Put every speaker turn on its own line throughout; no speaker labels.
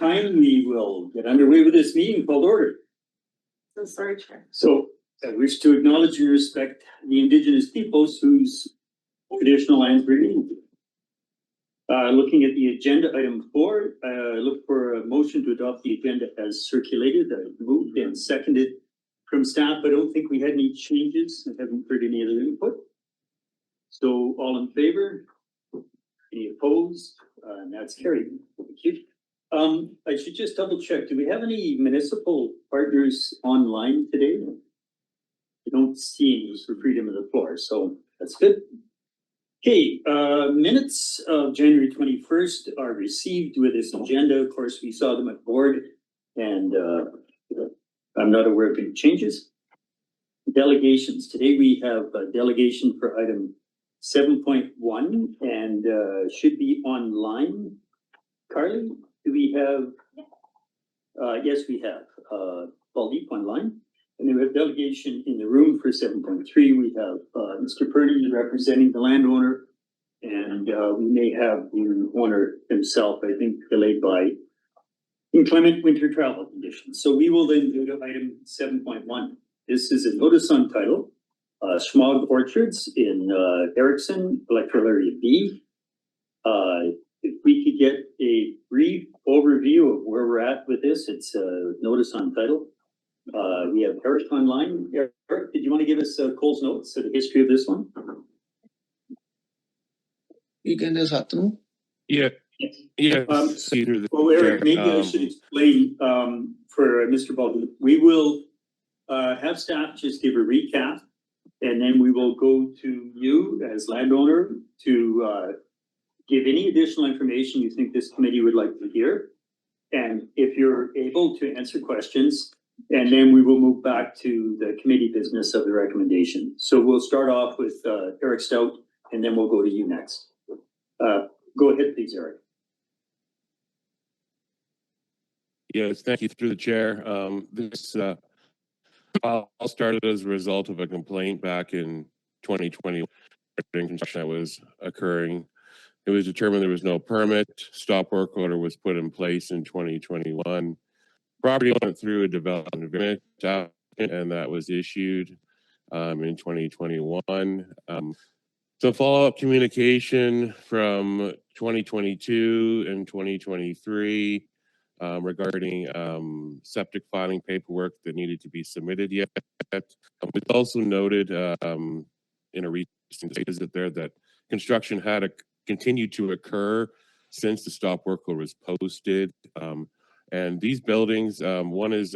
time, we will get underway with this meeting called order.
So sorry, Chair.
So I wish to acknowledge and respect the Indigenous peoples whose traditional lands we're meeting. Looking at the agenda, item 4, look for a motion to adopt the agenda as circulated. Moved and seconded from staff. I don't think we had any changes. I haven't heard any other input. So all in favor? Any opposed? And that's carried. Thank you. I should just double check. Do we have any municipal partners online today? I don't see any for freedom of the floor, so that's good. Okay, minutes of January 21st are received with this agenda. Of course, we saw them at board, and I'm not aware of any changes. Delegations. Today we have a delegation for item 7.1 and should be online. Carly, do we have? Yes, we have Baldeep online. And then we have delegation in the room for 7.3. We have Mr. Purdy representing the landowner, and we may have the owner himself, I think, delayed by inclement winter travel conditions. So we will then go to item 7.1. This is a notice on title, Schmog Orchards in Erickson, electoral area B. If we could get a brief overview of where we're at with this, it's a notice on title. We have Eric online. Eric, did you want to give us Cole's notes of the history of this one?
You can do that.
Yeah. Yeah.
Well, Eric, maybe I should explain for Mr. Baldwin. We will have staff just give a recap, and then we will go to you as landowner to give any additional information you think this committee would like to hear. And if you're able to answer questions, and then we will move back to the committee business of the recommendation. So we'll start off with Eric Stout, and then we'll go to you next. Go ahead, please, Eric.
Yes, thank you through the chair. This all started as a result of a complaint back in 2020 construction that was occurring. It was determined there was no permit. Stop work order was put in place in 2021. Property went through a development agreement, and that was issued in 2021. So follow-up communication from 2022 and 2023 regarding septic filing paperwork that needed to be submitted yet. We've also noted in a recent visit there that construction had continued to occur since the stop work order was posted. And these buildings, one is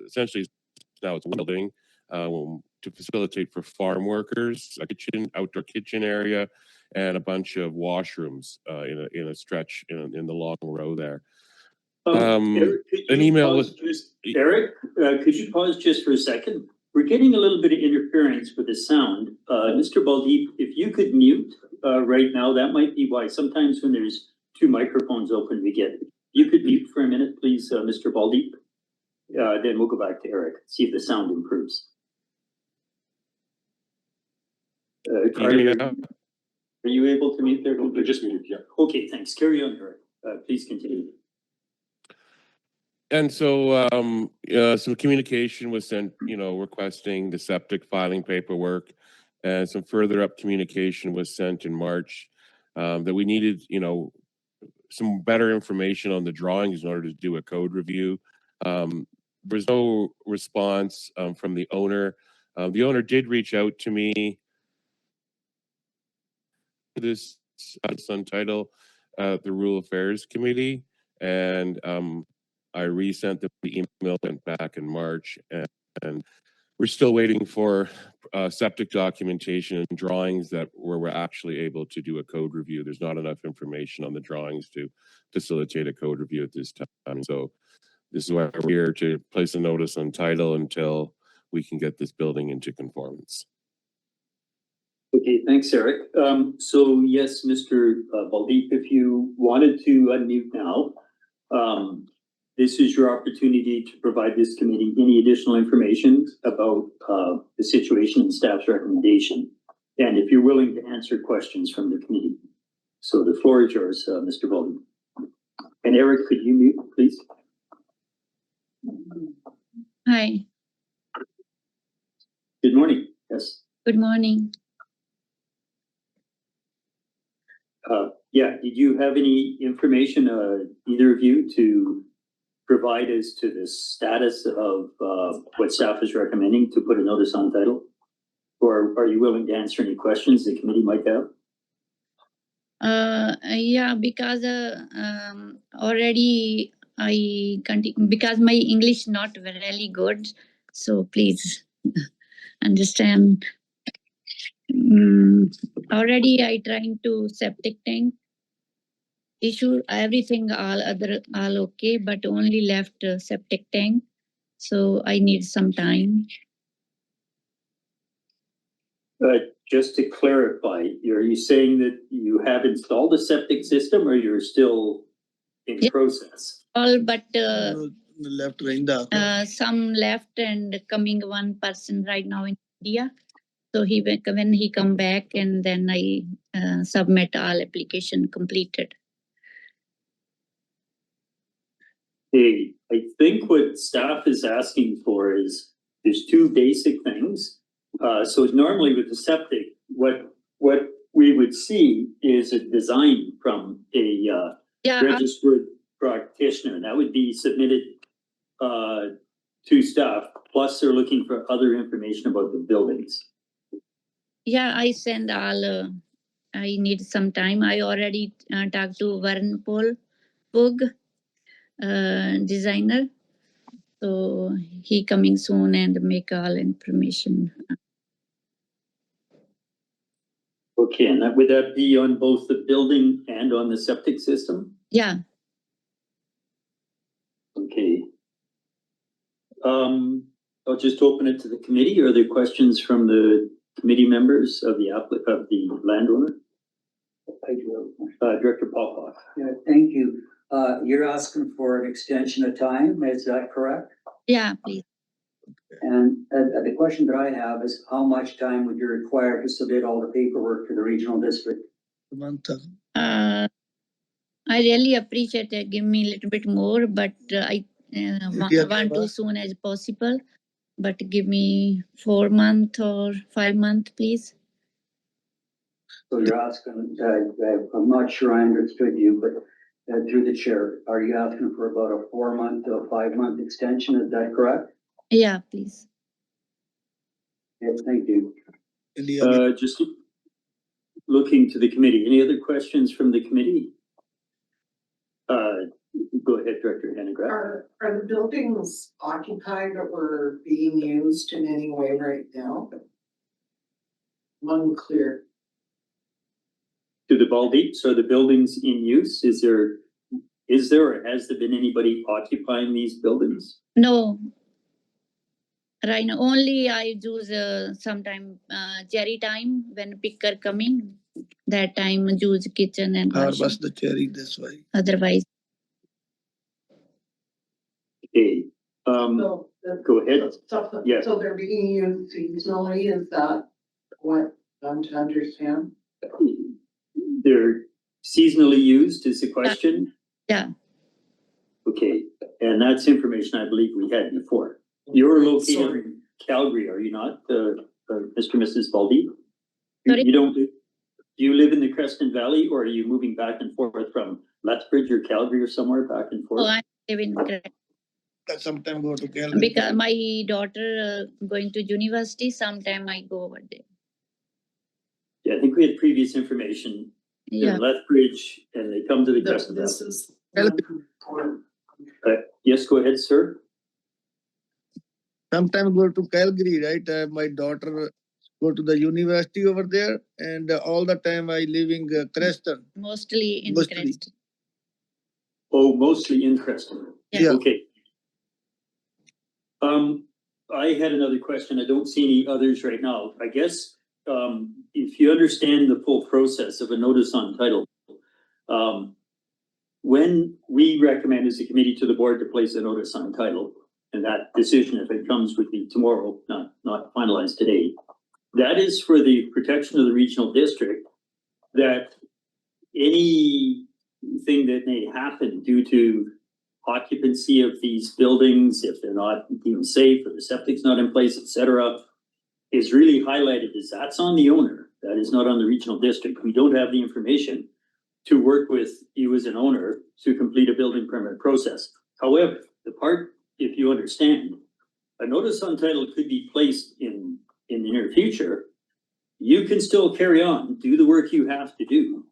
essentially now it's one building to facilitate for farm workers, a kitchen, outdoor kitchen area, and a bunch of washrooms in a stretch in the long row there.
Eric,
an email was
Eric, could you pause just for a second? We're getting a little bit of interference with the sound. Mr. Baldeep, if you could mute right now, that might be why. Sometimes when there's two microphones open, we get it. You could mute for a minute, please, Mr. Baldeep. Then we'll go back to Eric, see if the sound improves. Are you able to mute there?
I just muted, yeah.
Okay, thanks. Carry on, Eric. Please continue.
And so some communication was sent, requesting the septic filing paperwork, and some further up communication was sent in March that we needed, some better information on the drawings in order to do a code review. There's no response from the owner. The owner did reach out to me. This on title, the Rural Affairs Committee, and I resent the email back in March, and we're still waiting for septic documentation and drawings where we're actually able to do a code review. There's not enough information on the drawings to facilitate a code review at this time. So this is why we're here to place a notice on title until we can get this building into conformance.
Okay, thanks, Eric. So yes, Mr. Baldeep, if you wanted to unmute now, this is your opportunity to provide this committee any additional information about the situation and staff's recommendation. And if you're willing to answer questions from the committee. So the floor is yours, Mr. Baldeep. And Eric, could you mute, please?
Hi,
Good morning. Yes.
good morning.
Yeah, did you have any information, either of you, to provide as to the status of what staff is recommending to put a notice on title? Or are you willing to answer any questions the committee might have?
Yeah, because already because my English not really good, so please understand. Already I trying to septic tank issue, everything all okay, but only left septic tank. So I need some time.
Just to clarify, are you saying that you have installed a septic system or you're still in
Yeah.
process?
All but
Left Rinda.
some left and coming one person right now in India. So when he come back and then I submit all application completed.
Hey, I think what staff is asking for is, there's two basic things. So normally with the septic, what we would see is a design from a
Yeah,
registered practitioner. That would be submitted to staff. Plus they're looking for other information about the buildings.
yeah, I send all. I need some time. I already talked to Varun Pug, designer. So he coming soon and make all information.
Okay, and would that be on both the building and on the septic system?
Yeah,
Okay. I'll just open it to the committee. Are there questions from the committee members of the landowner?
I do.
Director Popoff.
Yeah, thank you. You're asking for an extension of time, is that correct?
yeah, please.
And the question that I have is how much time would you require to submit all the paperwork to the regional district?
Month.
I really appreciate it. Give me a little bit more, but I
Yeah,
want to soon as possible. But give me 4 months or 5 months, please.
So you're asking, I'm not sure I understood you, but through the chair, are you asking for about a 4 month to a 5 month extension? Is that correct?
Yeah, please.
Yes, thank you.
Just looking to the committee. Any other questions from the committee? Go ahead, Director Hanegraaff.
Are the buildings occupied or being used in any way right now? Unclear.
To the Baldeep, so the buildings in use, is there or has there been anybody occupying these buildings?
No. Right now, only I use sometime cherry time when picker coming. That time use kitchen and washing.
Harvest the cherry this way.
Otherwise,
Okay,
So
go ahead. Yes.
So they're being used seasonally, is that what I'm to understand?
They're seasonally used is the question?
yeah,
Okay, and that's information I believe we had before. You're located in Calgary, are you not, Mr. and Mrs. Baldeep?
Sorry?
Do you live in the Creston Valley or are you moving back and forth from Lethbridge or Calgary or somewhere back and forth?
so I live in
Sometime go to Calgary.
because my daughter going to university. Sometime I go over there.
Yeah, I think we had previous information.
Yeah,
In Lethbridge and they come to the Creston Valley.
This is.
Yes, go ahead, sir.
Sometime go to Calgary, right? My daughter go to the university over there, and all the time I living Creston.
mostly in
Mostly.
Creston.
Oh, mostly in Creston.
Yeah.
Okay. I had another question. I don't see any others right now. I guess, if you understand the full process of a notice on title, when we recommend as a committee to the board to place a notice on title, and that decision, if it comes, would be tomorrow, not finalized today. That is for the protection of the regional district, that any thing that may happen due to occupancy of these buildings, if they're not deemed safe or the septic's not in place, et cetera, is really highlighted as that's on the owner. That is not on the regional district. We don't have the information to work with you as an owner to complete a building permit process. However, the part, if you understand, a notice on title could be placed in the near future. You can still carry on, do the work you have to do,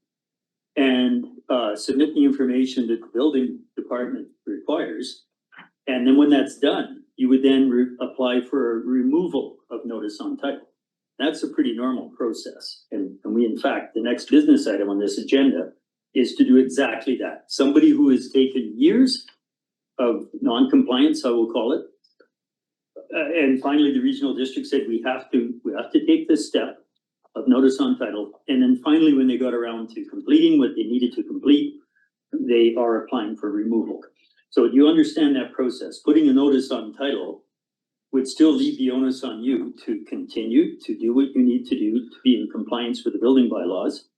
and submit the information that the building department requires. And then when that's done, you would then apply for a removal of notice on title. That's a pretty normal process. And we, in fact, the next business item on this agenda is to do exactly that. Somebody who has taken years of non-compliance, I will call it. And finally, the regional district said we have to take this step of notice on title. And then finally, when they got around to completing what they needed to complete, they are applying for removal. So do you understand that process? Putting a notice on title would still leave the onus on you to continue to do what you need to do to be in compliance with the building bylaws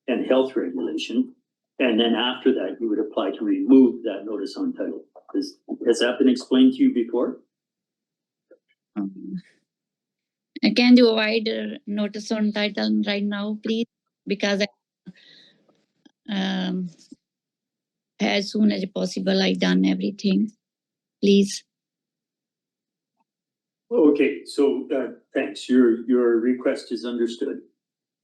and health regulation. And then after that, you would apply to remove that notice on title. Has that been explained to you before?
Can you provide a notice on title right now, please? Because as soon as possible, I done everything, please.
Okay, so thanks. Your request is understood.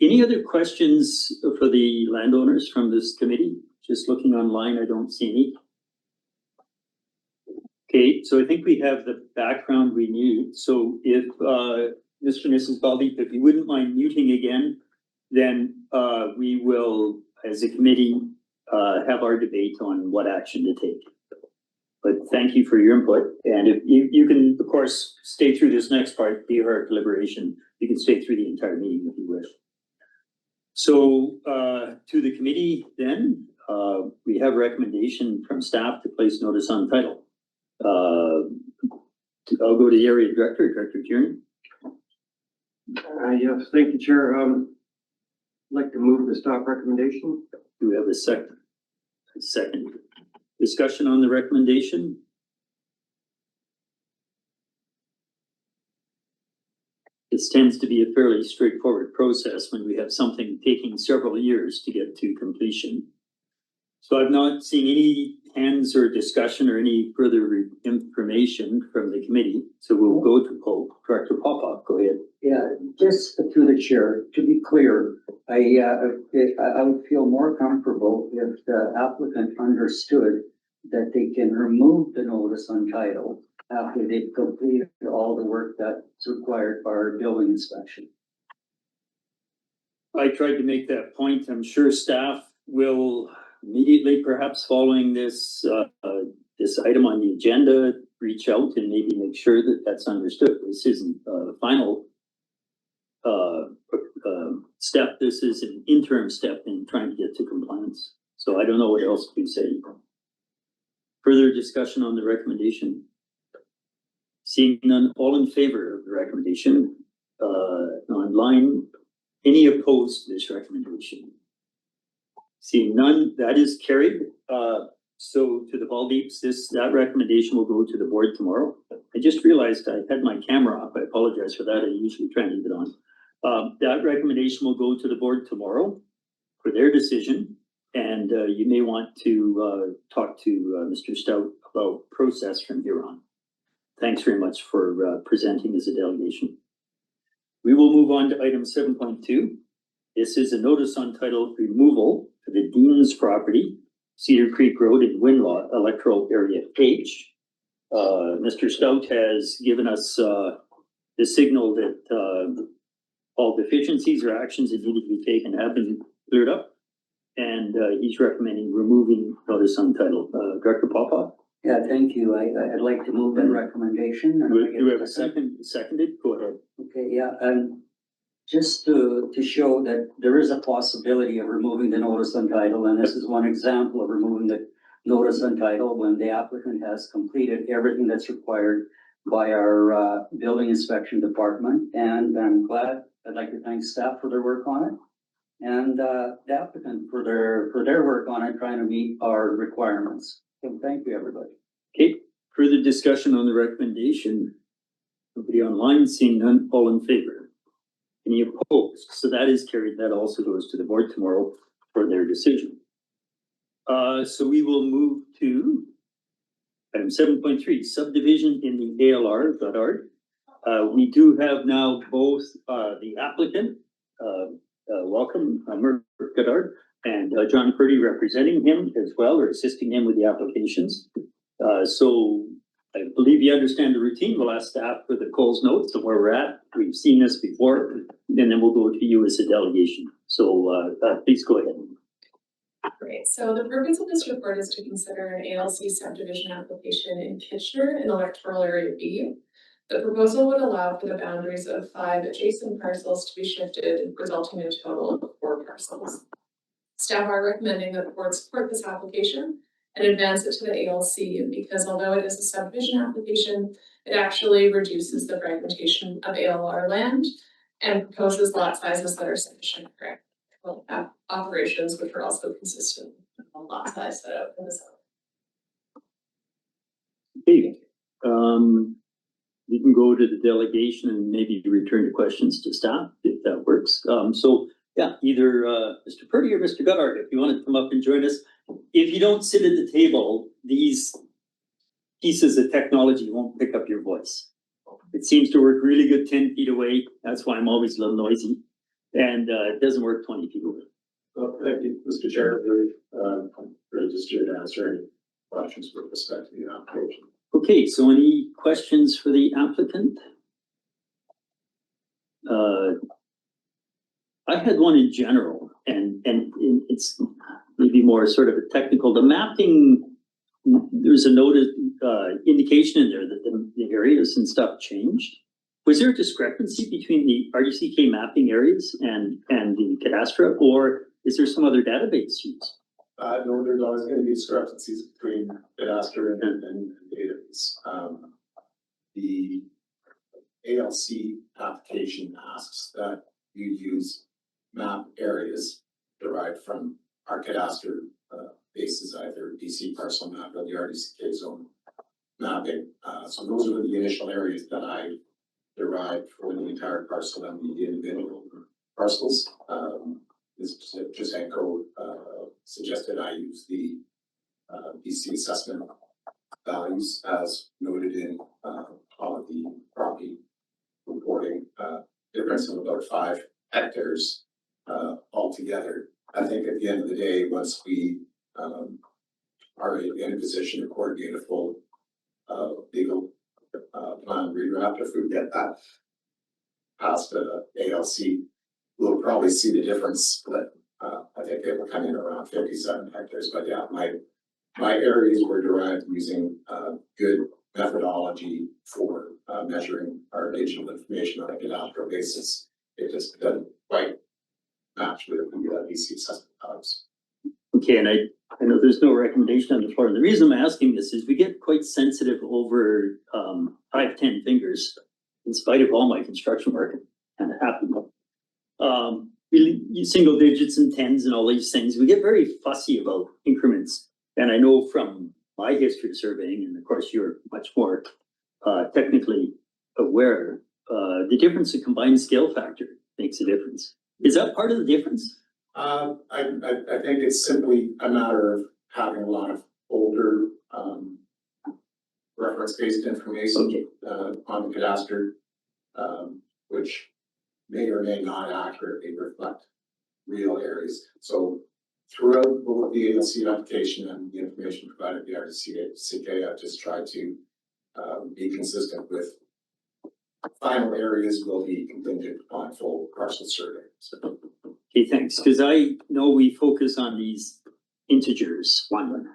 Any other questions for the landowners from this committee? Just looking online, I don't see any. Okay, so I think we have the background we need. So if Mr. and Mrs. Baldeep, if you wouldn't mind muting again, then we will, as a committee, have our debate on what action to take. But thank you for your input. And if you can, of course, stay through this next part, be our deliberation. You can stay through the entire meeting if you wish. So to the committee then, we have a recommendation from staff to place notice on title. I'll go to the area director, Director Tierney.
Yes, thank you, Chair. I'd like to move the staff recommendation.
Do we have a second? A second. Discussion on the recommendation? This tends to be a fairly straightforward process when we have something taking several years to get to completion. So I've not seen any hands or discussion or any further information from the committee. So we'll go to Director Popoff. Go ahead.
Yeah, just through the chair, to be clear, I would feel more comfortable if the applicant understood that they can remove the notice on title after they've completed all the work that's required by our building inspection.
I tried to make that point. I'm sure staff will immediately, perhaps following this this item on the agenda, reach out and maybe make sure that that's understood. This isn't the final step. This is an interim step in trying to get to compliance. So I don't know what else to say. Further discussion on the recommendation? Seeing none, all in favor of the recommendation online. Any opposed to this recommendation? Seeing none, that is carried. So to the Baldeeps, that recommendation will go to the board tomorrow. I just realized I had my camera off. I apologize for that. I usually try and leave it on. That recommendation will go to the board tomorrow for their decision. And you may want to talk to Mr. Stout about process from here on. Thanks very much for presenting as a delegation. We will move on to item 7.2. This is a notice on title removal for the Dean's property, Cedar Creek Road in Winlaw, electoral area H. Mr. Stout has given us the signal that all deficiencies or actions that needed to be taken have been cleared up. And he's recommending removing notice on title. Director Popoff?
Yeah, thank you. I'd like to move that recommendation.
Do we have a seconded? Go ahead.
Okay, yeah, just to show that there is a possibility of removing the notice on title, and this is one example of removing the notice on title when the applicant has completed everything that's required by our building inspection department. And I'm glad, I'd like to thank staff for their work on it. and the applicant for their work on it, trying to meet our requirements. So thank you, everybody.
Okay, further discussion on the recommendation? Nobody online, seeing none, all in favor? Any opposed? So that is carried. That also goes to the board tomorrow for their decision. So we will move to item 7.3, subdivision in the ALR, Goddard. We do have now both, the applicant, welcome, Merck Goddard, and John Purdy representing him as well, or assisting him with the applications. So I believe you understand the routine. We'll ask staff for the Coles notes and where we're at. We've seen this before, and then we'll go to you as a delegation. So please go ahead.
Great, so the purpose of this report is to consider an ALC subdivision application in Kitchener in electoral area B. The proposal would allow for the boundaries of 5 adjacent parcels to be shifted, resulting in a total of 4 parcels. Staff are recommending that the board support this application and advance it to the ALC because although it is a subdivision application, it actually reduces the fragmentation of ALR land and proposes lot sizes that are sufficient for operations, which are also consistent with the lot size set out in the zone.
Okay, we can go to the delegation and maybe return to questions to staff if that works. So yeah, either Mr. Purdy or Mr. Goddard, if you want to come up and join us. If you don't sit at the table, these pieces of technology won't pick up your voice. It seems to work really good 10 feet away. That's why I'm always a little noisy. And it doesn't work 20 feet away.
Well, thank you, Mr. Chair, for just here to answer any questions with respect to the application.
Okay, so any questions for the applicant? I had one in general, and it's maybe more sort of a technical. The mapping, there's a noted indication in there that the areas and stuff changed. Was there a discrepancy between the RDCK mapping areas and the cadastre, or is there some other database used?
No, there's always going to be discrepancies between cadastre and database. The ALC application asks that you use map areas derived from our cadastre bases, either DC parcel map or the RDCK zone mapping. So those are the initial areas that I derived for the entire parcel and the individual parcels. This Jasenko suggested I use the BC assessment values as noted in all of the property reporting, difference of about 5 hectares altogether. I think at the end of the day, once we are in a position to coordinate a full legal plan redraft, if we get that past the ALC, we'll probably see the difference, but I think it will come in around 57 hectares. But yeah, my areas were derived using good methodology for measuring our digital information on a cadastral basis. It just doesn't quite match with the BC assessment values.
Okay, and I know there's no recommendation on the floor. And the reason I'm asking this is we get quite sensitive over 5-10 fingers, in spite of all my construction work, kind of happened. Single digits and tens and all these things, we get very fussy about increments. And I know from my history of surveying, and of course you're much more technically aware, the difference in combined scale factor makes a difference. Is that part of the difference?
I think it's simply a matter of having a lot of older reference-based information on the cadastre, which may or may not accurately reflect real areas. So throughout both the ALC application and the information provided by the RDCK, I just tried to be consistent with final areas will be contingent upon full parcel survey. So.
Okay, thanks. Because I know we focus on these integers, 1,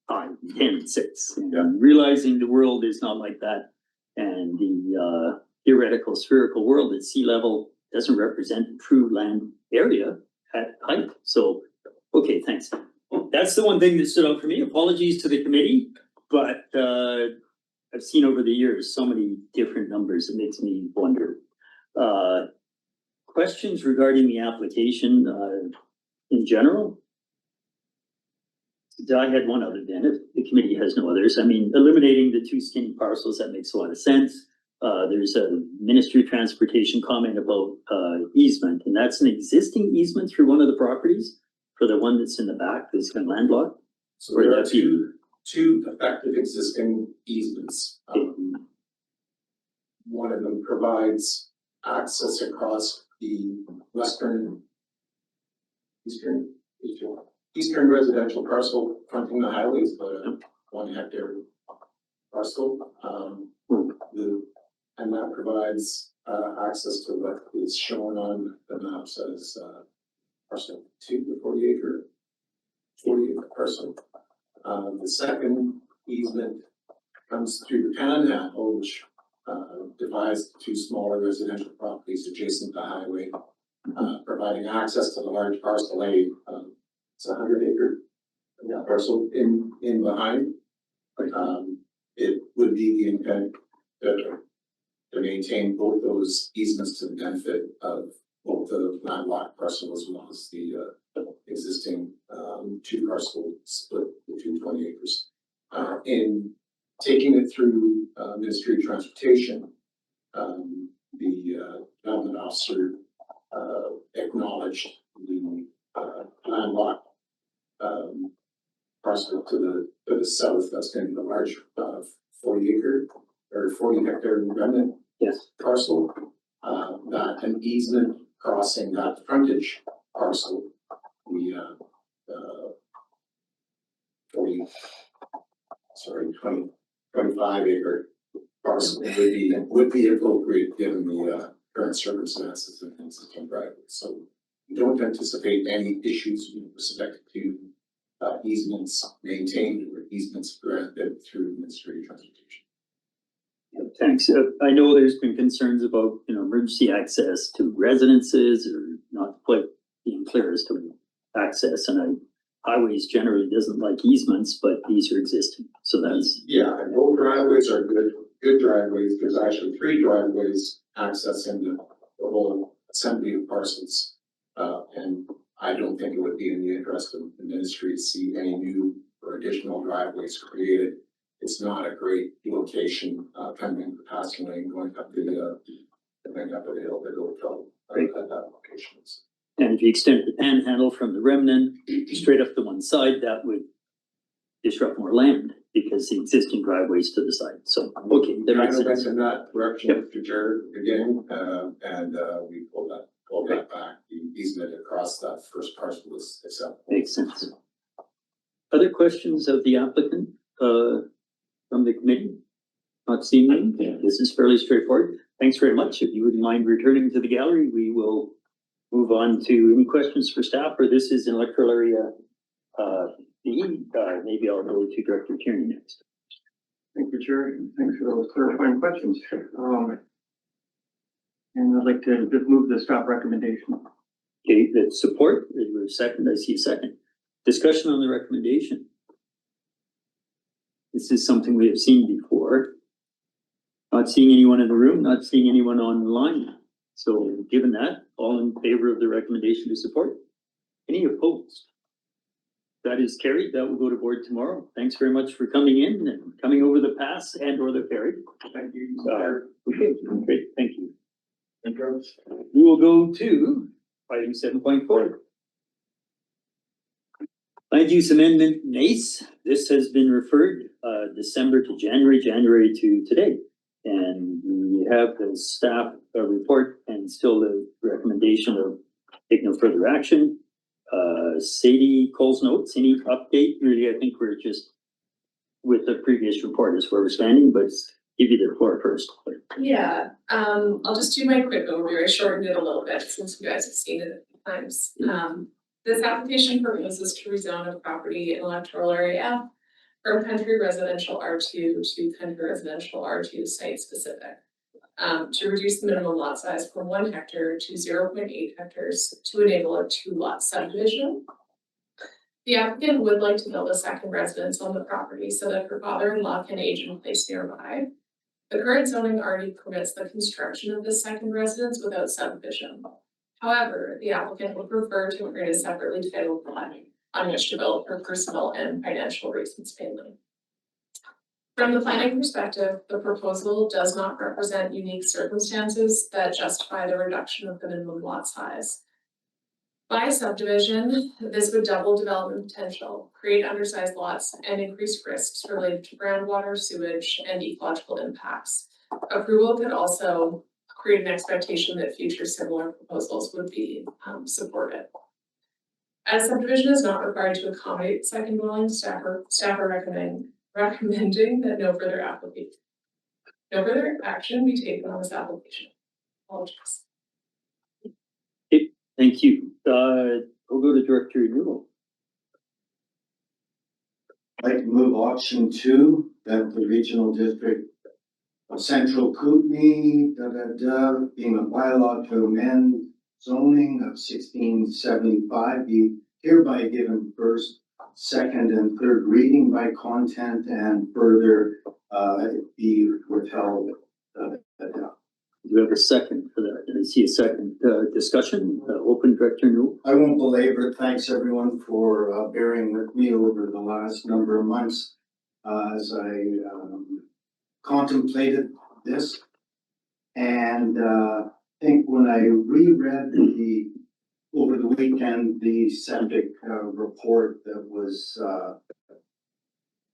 5, 10, 6, and realizing the world is not like that, and the theoretical spherical world at sea level doesn't represent the true land area at height. So, okay, thanks. That's the one thing that stood out for me. Apologies to the committee, but I've seen over the years so many different numbers. It makes me wonder. questions regarding the application, in general? I had one other then, if the committee has no others. I mean, eliminating the two skinny parcels, that makes a lot of sense. There's a Ministry of Transportation comment about, easement, and that's an existing easement through one of the properties for the one that's in the back, that's kind of landlocked.
So there are two effective existing easements. One of them provides access across the eastern residential parcel fronting the highways, but a 1 hectare parcel. And that provides access to what is shown on the maps as parcel 2, the 40 acre parcel. The second easement comes through the panhandle, which divides the two smaller residential properties adjacent to the highway, providing access to the large parcel A. It's a 100 acre parcel in behind. It would be the intent to maintain both those easements to the benefit of both the landlocked parcel as well as the existing two parcel split between 20 acres. In taking it through Ministry of Transportation, the development officer acknowledged the landlocked parcel to the south. That's going to be the large 40 acre or 40 hectare remnant parcel. That an easement crossing that frontage parcel, the 25 acre parcel would be appropriate given the current circumstances and existing driveways. So we don't anticipate any issues with respect to easements maintained or easements granted through the Ministry of Transportation.
Thanks. I know there's been concerns about, emergency access to residences or not quite being clear as to access, and highways generally doesn't like easements, but these are existing, so that's.
Yeah, and both driveways are good driveways. There's actually 3 driveways accessing the whole assembly of parcels. And I don't think it would be in the interest of the ministry to see any new or additional driveways created. It's not a great location, coming into the passing lane, going up the hill to go fill at that location.
And if you extend the panhandle from the remnant straight up to one side, that would disrupt more land because the existing driveways to the side. So, okay, that makes sense.
In that direction, Mr. Chair, again, and we pulled that back. The easement across that first parcel was acceptable.
Makes sense. Other questions of the applicant, from the committee? Not seeing any. This is fairly straightforward. Thanks very much. If you wouldn't mind returning to the gallery, we will move on to any questions for staff, or this is in electoral area B. Maybe I'll go to Director Tierney next.
Thank you, Chair. Thanks for those clarifying questions. And I'd like to just move the staff recommendation.
Okay, that's support. Is there a second? I see a second. Discussion on the recommendation. This is something we have seen before. Not seeing anyone in the room, not seeing anyone online. So given that, all in favor of the recommendation to support? Any opposed? That is carried. That will go to board tomorrow. Thanks very much for coming in and coming over the pass and or the ferry.
Thank you.
Okay, great, thank you. We will go to item 7.4. Land use amendment NACE. This has been referred December to January, January to today. And we have the staff report and still the recommendation of take no further action. Sadie Cole's notes, any update? Really, I think we're just with the previous report is where we're standing, but give you the floor first.
Yeah, I'll just do my quick overview. I shortened it a little bit since you guys have seen it a few times. This application proposes to rezone a property in electoral area F from country residential R2 to country residential R2 site specific. To reduce the minimum lot size from 1 hectare to 0.8 hectares to enable a 2-lot subdivision. The applicant would like to build a second residence on the property so that her father-in-law can age in place nearby. The current zoning already permits the construction of this second residence without subdivision. However, the applicant would prefer to create a separately titled lot on which to build for personal and financial reasons mainly. From the planning perspective, the proposal does not represent unique circumstances that justify the reduction of the minimum lot size. By subdivision, this would double development potential, create undersized lots, and increase risks related to groundwater, sewage, and ecological impacts. Approval could also create an expectation that future similar proposals would be supported. As subdivision is not required to accommodate second dwelling, staff are recommending that no further action be taken on this application. Apologies.
Thank you. We'll go to Director Newell.
I'd like to move option 2, that the regional district of Central Kootenai, being a bylaw to amend zoning of 1675 be hereby given first, second, and third reading by content and further be withheld.
Do we have a second for that? I see a second. Discussion, open, Director Newell.
I won't belabor it. Thanks everyone for bearing with me over the last number of months as I contemplated this. And I think when I reread over the weekend, the septic report that was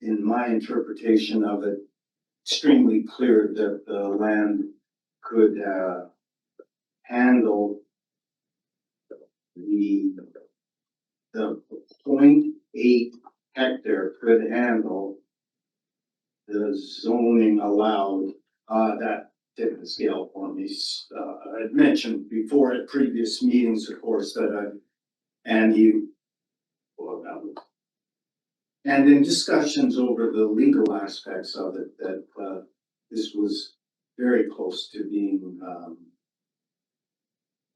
in my interpretation of it, extremely clear that the land could handle the 0.8 hectare could handle the zoning allowed, that tipped the scale for me. I'd mentioned before at previous meetings, of course, that and in discussions over the legal aspects of it, that this was very close to being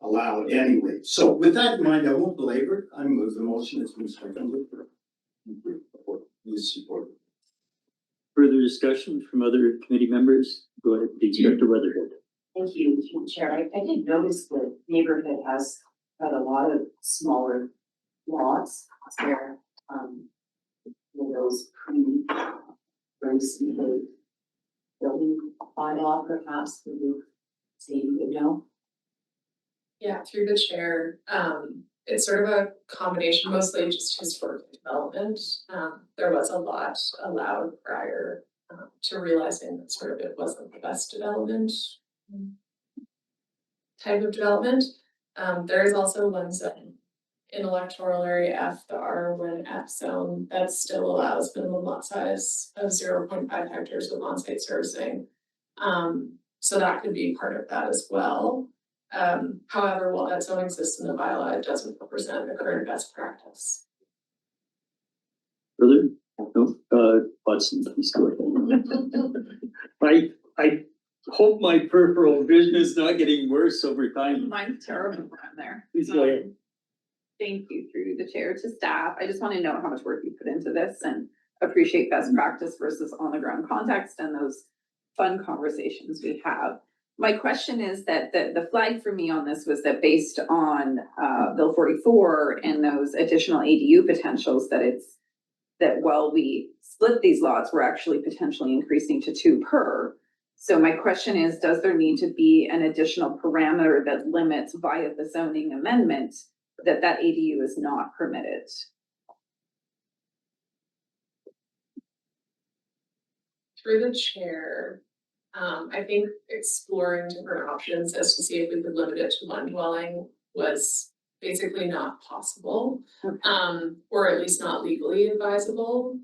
allowed anyway. So with that in mind, I won't belabor it. I move the motion. It's been seconded. Please support.
Further discussion from other committee members? Go ahead, please, Director Weatherhead.
Thank you, Chair. I did notice the neighborhood has got a lot of smaller lots where those recently building bylaw perhaps would you say you would know?
Yeah, through the chair, it's sort of a combination, mostly just historic development. There was a lot allowed prior to realizing that sort of it wasn't the best development type of development. There is also one zone in electoral area F, the R1F zone, that still allows minimum lot size of 0.5 hectares with on-site servicing. So that could be part of that as well. However, while that zone exists in the bylaw, it doesn't represent the current best practice.
Further? No, Watson, please go ahead. I hope my peripheral vision is not getting worse over time.
Mine's terrible around there.
Please go ahead.
Thank you through the chair to staff. I just want to know how much work you put into this and appreciate best practice versus on the ground context and those fun conversations we have. My question is that the flag for me on this was that based on Bill 44 and those additional ADU potentials that while we split these lots, we're actually potentially increasing to 2 per. So my question is, does there need to be an additional parameter that limits via the zoning amendment that ADU is not permitted?
Through the chair, I think exploring different options as to see if we could limit it to 1 dwelling was basically not possible, or at least not legally advisable.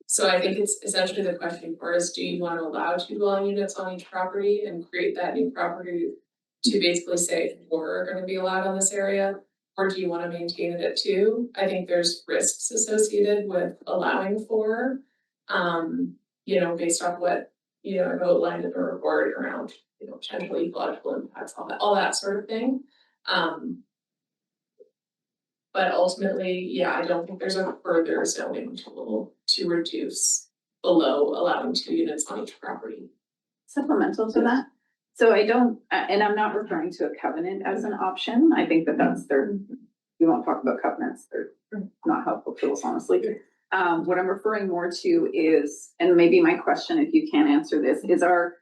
So I think it's essentially the question for us, do you want to allow 2 dwelling units on each property and create that new property to basically say 4 are going to be allowed on this area? Or do you want to maintain it at 2? I think there's risks associated with allowing 4, based off what, I've outlined in the report around, potential ecological impacts, all that sort of thing. But ultimately, I don't think there's a further zoning tool to reduce below allowing 2 units on each property.
Supplemental to that, So I don't, and I'm not referring to a covenant as an option. I think that that's we won't talk about covenants. They're not helpful to us, honestly. What I'm referring more to is, and maybe my question, if you can't answer this, is our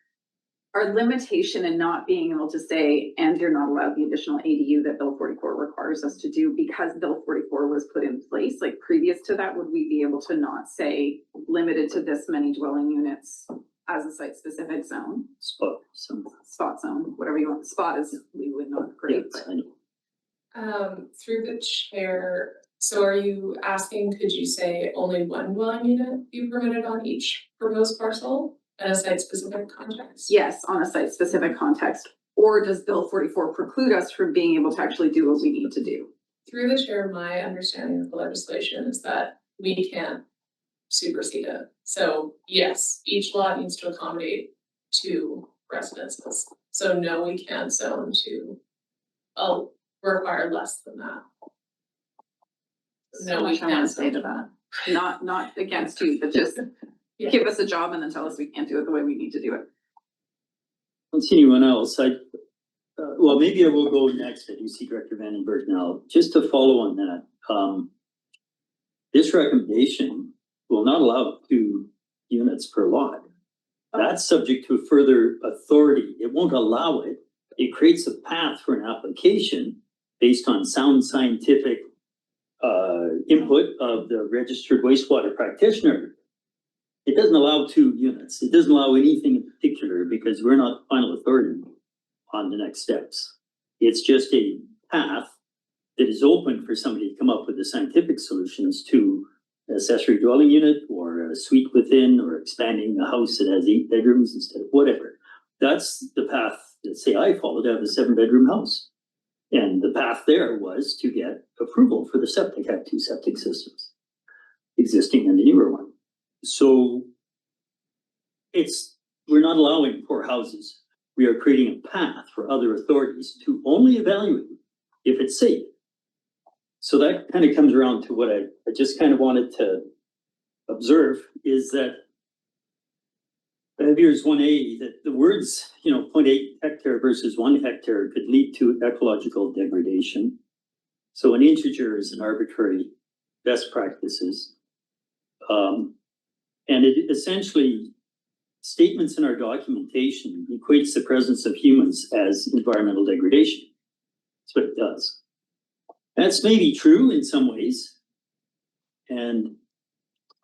limitation in not being able to say, and you're not allowed the additional ADU that Bill 44 requires us to do because Bill 44 was put in place, like previous to that, would we be able to not say limited to this many dwelling units as a site specific zone?
Spot
Zone, whatever you want. Spot is, we would not great.
Yes, I know.
Through the chair, so are you asking, could you say only one dwelling unit be permitted on each proposed parcel in a site specific context?
Yes, on a site specific context. Or does Bill 44 preclude us from being able to actually do what we need to do?
Through the chair, my understanding of the legislation is that we can't supersede it. So yes, each lot needs to accommodate 2 residences. So no, we can't zone to require less than that.
No, we can't say to that. Not against you, but just
Yeah.
give us a job and then tell us we can't do it the way we need to do it.
I don't see anyone else. Well, maybe I will go next. I do see Director Vandenberg now. Just to follow on that, this recommendation will not allow 2 units per lot. That's subject to further authority. It won't allow it. It creates a path for an application based on sound scientific input of the registered wastewater practitioner. It doesn't allow 2 units. It doesn't allow anything in particular because we're not final authority on the next steps. It's just a path that is open for somebody to come up with the scientific solutions to accessory dwelling unit or a suite within or expanding a house that has 8 bedrooms instead of whatever. That's the path that say I followed to have a 7-bedroom house. And the path there was to get approval for the septic, have 2 septic systems, existing and the newer one. So we're not allowing 4 houses. We are creating a path for other authorities to only evaluate if it's safe. So that kind of comes around to what I just kind of wanted to observe is that here's 1A, that the words, 0.8 hectare versus 1 hectare could lead to ecological degradation. So an integer is an arbitrary best practices. And it essentially, statements in our documentation equates the presence of humans as environmental degradation. That's what it does. That's maybe true in some ways. And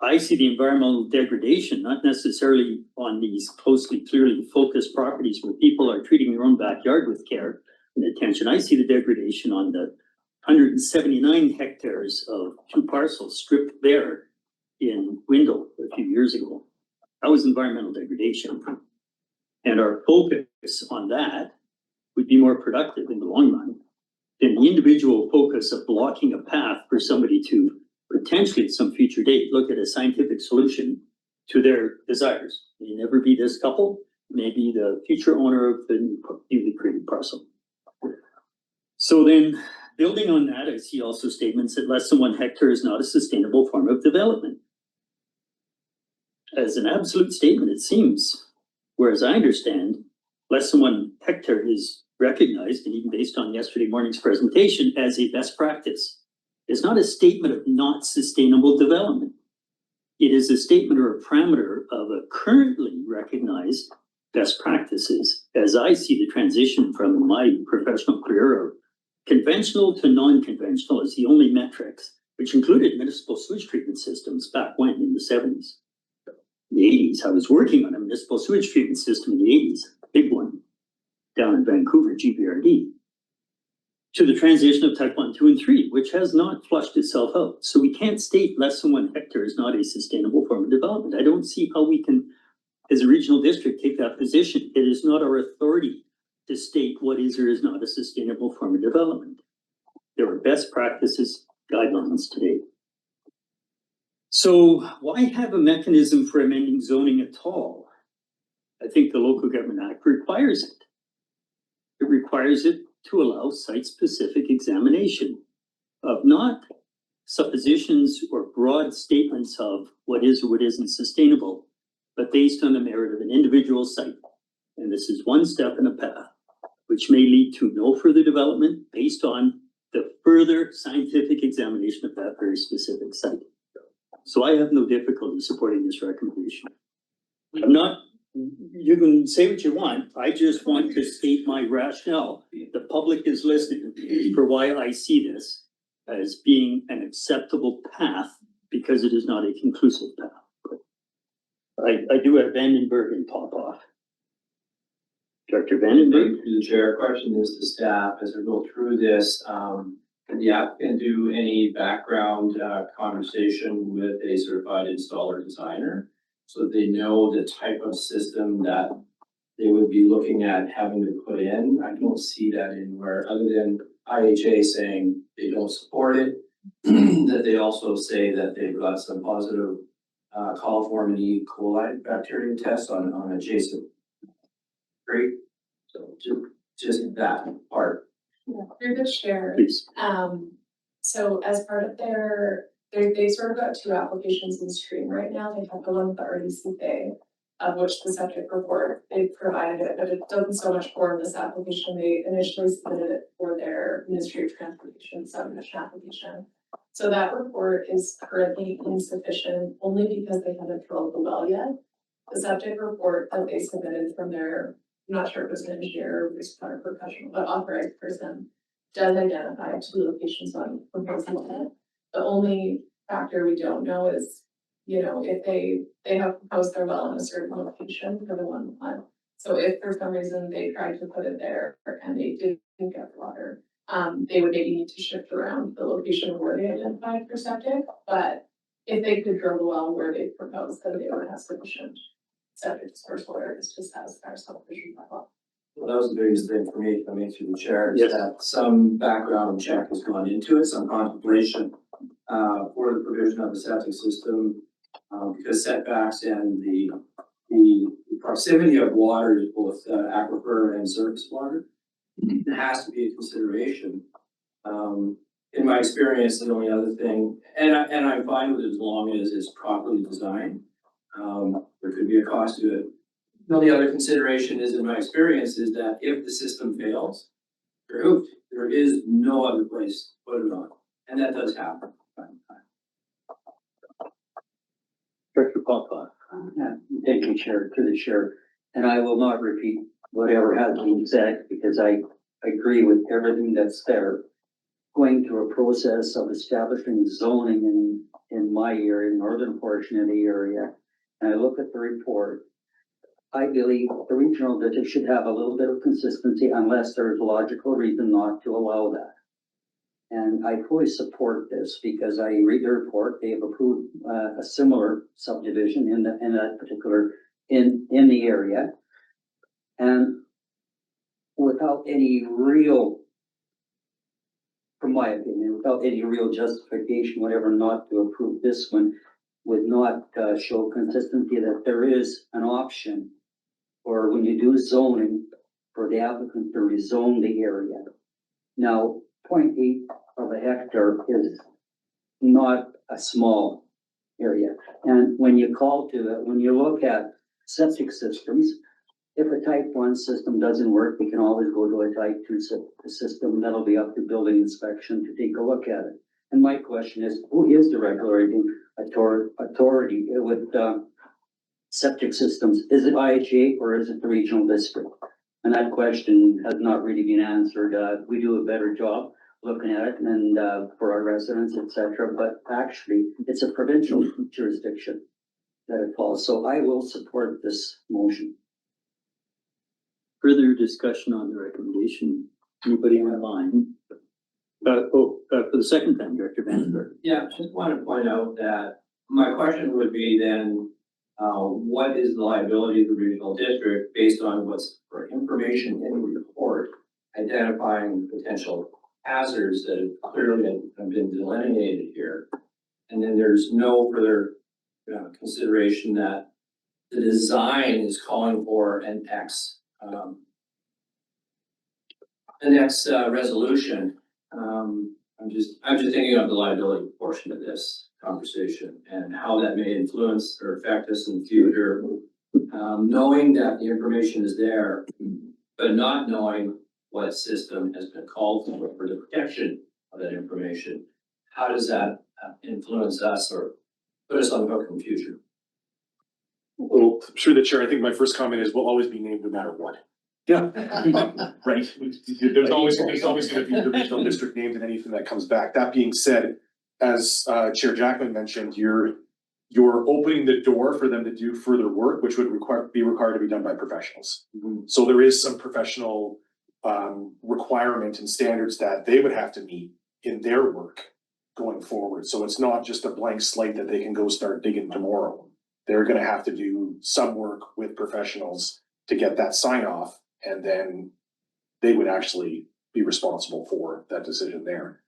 I see the environmental degradation, not necessarily on these closely, clearly focused properties where people are treating their own backyard with care and attention. I see the degradation on the 179 hectares of 2 parcels stripped bare in Windle a few years ago. That was environmental degradation. And our focus on that would be more productive in the long run than the individual focus of blocking a path for somebody to potentially at some future date look at a scientific solution to their desires. May never be this couple, maybe the future owner of the newly created parcel. So then, building on that, I see also statements that less than 1 hectare is not a sustainable form of development. As an absolute statement, it seems, whereas I understand, less than 1 hectare is recognized, and even based on yesterday morning's presentation, as a best practice. It's not a statement of not sustainable development. It is a statement or a parameter of a currently recognized best practices, as I see the transition from my professional career of conventional to non-conventional as the only metrics, which included municipal sewage treatment systems back when in the 70s. In the 80s, I was working on a municipal sewage treatment system in the 80s, a big one, down in Vancouver, GBRD, to the transition of type 1, 2, and 3, which has not flushed itself out. So we can't state less than 1 hectare is not a sustainable form of development. I don't see how we can, as a regional district, take that position. It is not our authority to state what is or is not a sustainable form of development. There are best practices guidelines today. So why have a mechanism for amending zoning at all? I think the Local Government Act requires it. It requires it to allow site-specific examination of not suppositions or broad statements of what is or what isn't sustainable, but based on the merit of an individual site. and this is one step in a path, which may lead to no further development based on the further scientific examination of that very specific site. So I have no difficulty supporting this recommendation. I'm not, you can say what you want, I just want to state my rationale. The public is listening for why I see this as being an acceptable path, because it is not a conclusive path. I do have Vandenberg and Popoff. Director Vandenberg?
Through the chair, question is to staff, as we go through this, can the applicant do any background, conversation with a certified installer designer? So that they know the type of system that they would be looking at having to put in? I don't see that anywhere, other than IHA saying they don't support it. That they also say that they've got some positive, coliform and E. coli bacteria tests on adjacent. Great, so just that part.
Yeah, through the chair.
Please.
So as part of they sort of got two applications in stream right now. They have the one with the RDCA, of which the subject report, they provided it, but it doesn't so much form this application. They initially submitted it for their Ministry of Transportation submission application. So that report is currently insufficient only because they haven't drilled the well yet. The subject report that they submitted from their, I'm not sure if it was an engineer or wastewater professional, but authorized person, does identify two locations on proposed well. The only factor we don't know is, you know, if they have proposed their well in a certain location for the one plant. So if for some reason they tried to put it there and they didn't get water, they would maybe need to shift around the location where they identified for septic. But if they could drill the well where they proposed, then they would have sufficient septic dispersal areas to satisfy our subdivision bylaw.
Well, that was the biggest thing for me coming through the chair, is
Yes.
that some background check has gone into it, some contemplation for the provision of the septic system, because setbacks and the proximity of water is both aquifer and surface water. It has to be a consideration. In my experience, the only other thing, and I'm fine with it as long as it's properly designed. There could be a cost to it. The only other consideration is, in my experience, is that if the system fails, you're hooked. There is no other place to put it on, and that does happen.
Director Popoff.
Thank you, Chair, to the Chair. And I will not repeat whatever has been said, because I agree with everything that's there. Going through a process of establishing zoning in my area, northern portion of the area, and I look at the report, I believe the regional district should have a little bit of consistency unless there's logical reason not to allow that. And I fully support this because I read the report, they have approved a similar subdivision in that particular, in the area. And without any real, from my opinion, without any real justification, whatever, not to approve this one would not show consistency that there is an option for when you do zoning for the applicant to rezone the area. Now, 0.8 of a hectare is not a small area. And when you call to it, when you look at septic systems, if a type 1 system doesn't work, we can always go to a type 2 system. That'll be up to building inspection to take a look at it. And my question is, who is the regulating authority with septic systems? Is it IHA or is it the regional district? And that question has not really been answered. We do a better job looking at it and for our residents, etc. But actually, it's a provincial jurisdiction that it falls. So I will support this motion.
Further discussion on the recommendation? Anybody online? For the second time, Director Vandenberg.
Yeah, just want to point out that my question would be then, what is the liability of the regional district based on what's for information in the report, identifying potential hazards that have clearly have been delineated here. And then there's no further consideration that the design is calling for an X resolution. I'm just thinking of the liability portion of this conversation and how that may influence or affect us in the future Knowing that the information is there, but not knowing what system has been called for the protection of that information, how does that influence us or put us on the hook in the future?
Well, through the chair, I think my first comment is we'll always be named no matter what.
Yeah.
Right? There's always gonna be the regional district named in anything that comes back. That being said, as Chair Jackman mentioned, you're opening the door for them to do further work, which would be required to be done by professionals. So there is some professional requirement and standards that they would have to meet in their work going forward. So it's not just a blank slate that they can go start digging tomorrow. They're gonna have to do some work with professionals to get that sign off, and then they would actually be responsible for that decision there.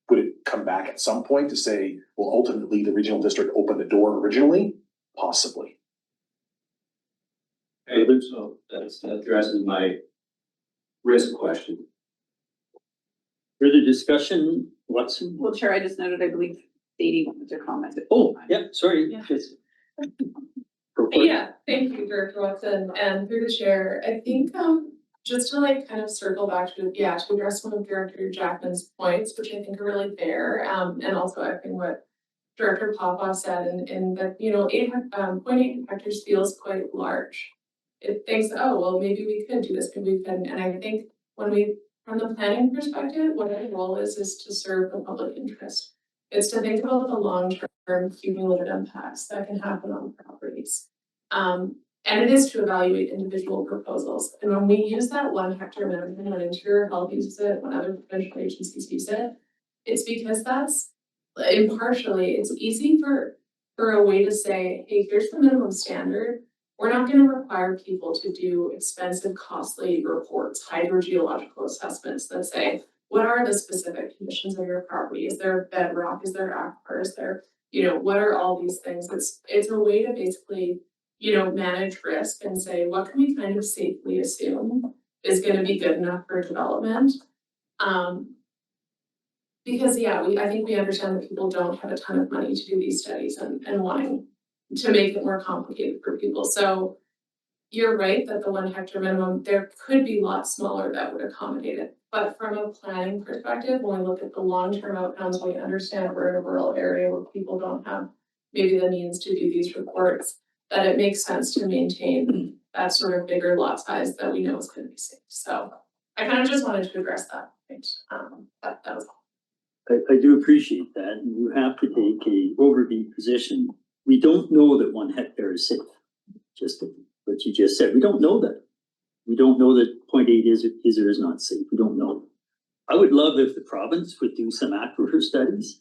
Would it come back at some point to say, well, ultimately, the regional district opened the door originally? Possibly.
Okay, so that addresses my risk question.
Further discussion, Watson?
Well, Chair, I just noted, I believe Sadie wanted to comment.
Oh, yeah, sorry.
Yeah.
Just-
Yeah, thank you, Director Watson, and through the chair, I think, just to like kind of circle back to address one of Director Jackman's points, which I think are really fair, and also echoing what Director Popoff said, and that, you know, 0.8 hectares feels quite large. It thinks, oh, well, maybe we could do this, maybe we couldn't, and I think from the planning perspective, what our role is to serve the public interest. It's to think about the long-term cumulative impacts that can happen on properties. And it is to evaluate individual proposals. And when we use that 1 hectare minimum, when Interior Health uses it, when other provincial agencies use it, it's because that's impartially, it's easy for a way to say, hey, here's the minimum standard. We're not going to require people to do expensive, costly reports, hydrogeological assessments that say, what are the specific conditions of your property? Is there bedrock? Is there aquifer? Is there, you know, what are all these things? It's a way to basically, you know, manage risk and say, what can we kind of safely assume is going to be good enough for development? Because I think we understand that people don't have a ton of money to do these studies and wanting to make it more complicated for people. So you're right that the 1 hectare minimum, there could be lots smaller that would accommodate it. But from a planning perspective, when we look at the long-term outcomes, we understand we're in a rural area where people don't have maybe the means to do these reports, that it makes sense to maintain that sort of bigger lot size that we know is going to be safe. So I kind of just wanted to address that point. That was all.
I do appreciate that, and you have to take a overview position. We don't know that 1 hectare is safe, just what you just said. We don't know that. We don't know that 0.8 is or is not safe. We don't know. I would love if the province would do some aquifer studies.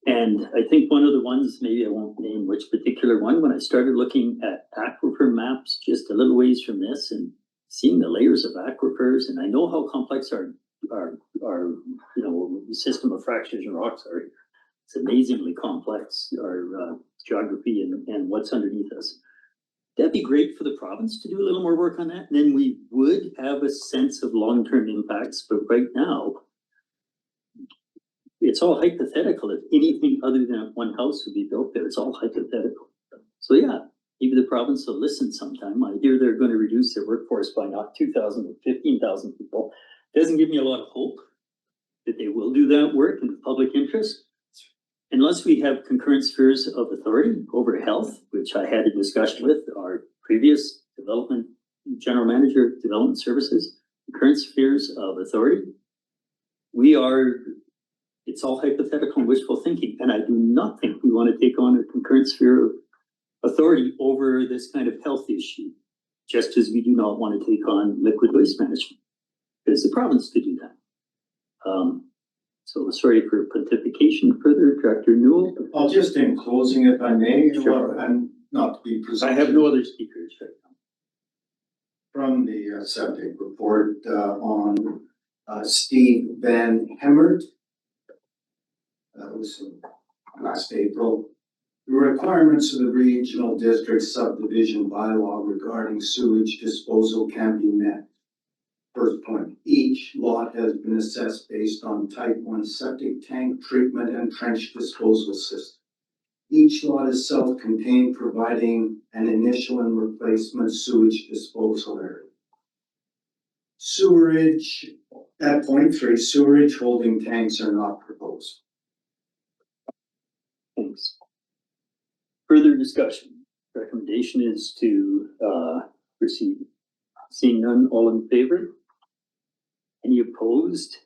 And I think one of the ones, maybe I won't name which particular one, when I started looking at aquifer maps just a little ways from this and seeing the layers of aquifers, and I know how complex our you know, system of fractures and rocks are. It's amazingly complex, our geography and what's underneath us. That'd be great for the province to do a little more work on that. And then we would have a sense of long-term impacts, but right now, it's all hypothetical. If anything other than 1 house would be built there, it's all hypothetical. So yeah, maybe the province will listen sometime. I hear they're going to reduce their workforce by not 2,000 but 15,000 people. Doesn't give me a lot of hope that they will do that work in the public interest. Unless we have concurrent spheres of authority over health, which I had a discussion with our previous development general manager of development services, concurrent spheres of authority, it's all hypothetical and wishful thinking. And I do not think we want to take on a concurrent sphere of authority over this kind of health issue, just as we do not want to take on liquid waste management. It's the province to do that. So sorry for pontification further, Director Newell.
I'll just in closing, if I may,
Sure.
and not to be
I
presumptuous.
have no other speakers right now.
From the septic report on Steve Van Hemert. That was last April. The requirements of the regional district subdivision bylaw regarding sewage disposal can be met. First point, each lot has been assessed based on type 1 septic tank treatment and trench disposal system. Each lot is self-contained, providing an initial and replacement sewage disposal area. Sewerage, at point 3, sewerage holding tanks are not proposed.
Thanks. Further discussion. Recommendation is to proceed. Seeing none, all in favor? Any opposed?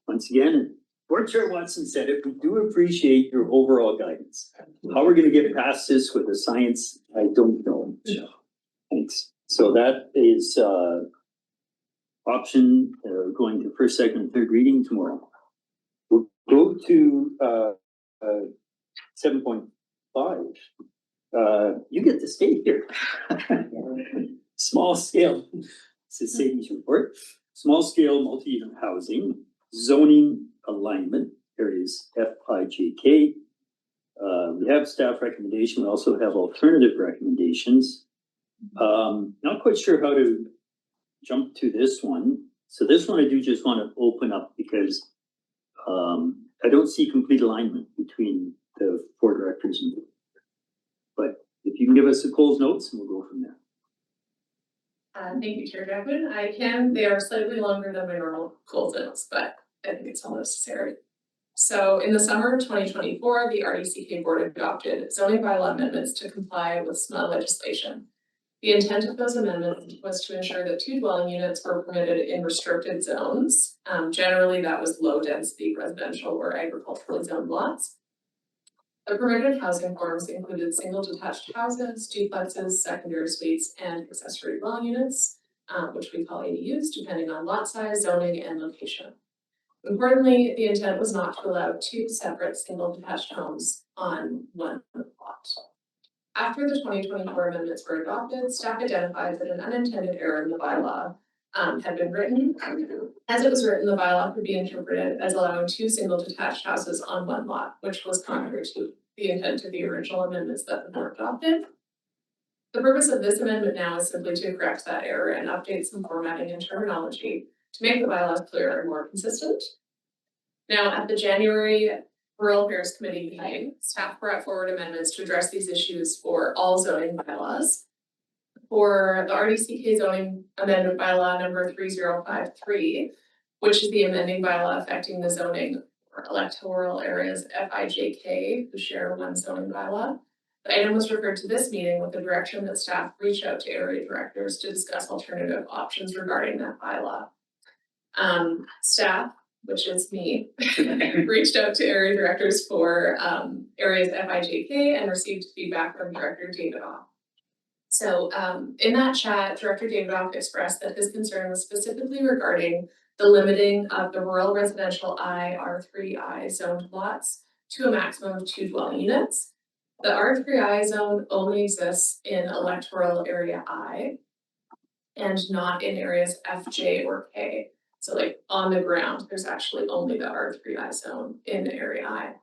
Once again, Board Chair Watson said it, we do appreciate your overall guidance. How we're gonna get past this with the science, I don't know. Thanks. So that is option going to first, second, and third reading tomorrow. We'll go to 7.5. You get to stay here. Small scale, this is Sadie's report. Small scale multi-unit housing, zoning alignment, areas FIJK. We have staff recommendation, we also have alternative recommendations. Not quite sure how to jump to this one. So this one I do just want to open up because I don't see complete alignment between the 4 directors. But if you can give us the Coles notes and we'll go from there.
Thank you, Chair Jackman. I can, they are slightly longer than my normal Coles notes, but I think it's all necessary. So in the summer of 2024, the RDCK board adopted zoning bylaw amendments to comply with SMA legislation. The intent of those amendments was to ensure that 2 dwelling units were permitted in restricted zones. Generally, that was low density residential or agriculturally zoned lots. The permitted housing forms included single detached houses, duplexes, secondary suites, and accessory dwelling units, which we call ADUs, depending on lot size, zoning, and location. Importantly, the intent was not to allow 2 separate single detached homes on one lot. After the 2024 amendments were adopted, staff identified that an unintended error in the bylaw had been written. As it was written, the bylaw could be interpreted as allowing 2 single detached houses on one lot, which was contrary to the intent of the original amendments that the board adopted. The purpose of this amendment now is simply to correct that error and update some formatting and terminology to make the bylaws clearer and more consistent. Now, at the January Rural Affairs Committee meeting, staff brought forward amendments to address these issues for all zoning bylaws. For the RDCK zoning amendment bylaw number 3053, which is the amending bylaw affecting the zoning for electoral areas FIJK, who share one zoning bylaw. The item was referred to this meeting with the direction that staff reach out to area directors to discuss alternative options regarding that bylaw. Staff, which is me, reached out to area directors for areas FIJK and received feedback from Director David Off. So in that chat, Director David Off expressed that his concern was specifically regarding the limiting of the rural residential R3I zoned lots to a maximum of 2 dwelling units. The R3I zone only exists in electoral area I and not in areas F, J, or K. So like on the ground, there's actually only the R3I zone in area I.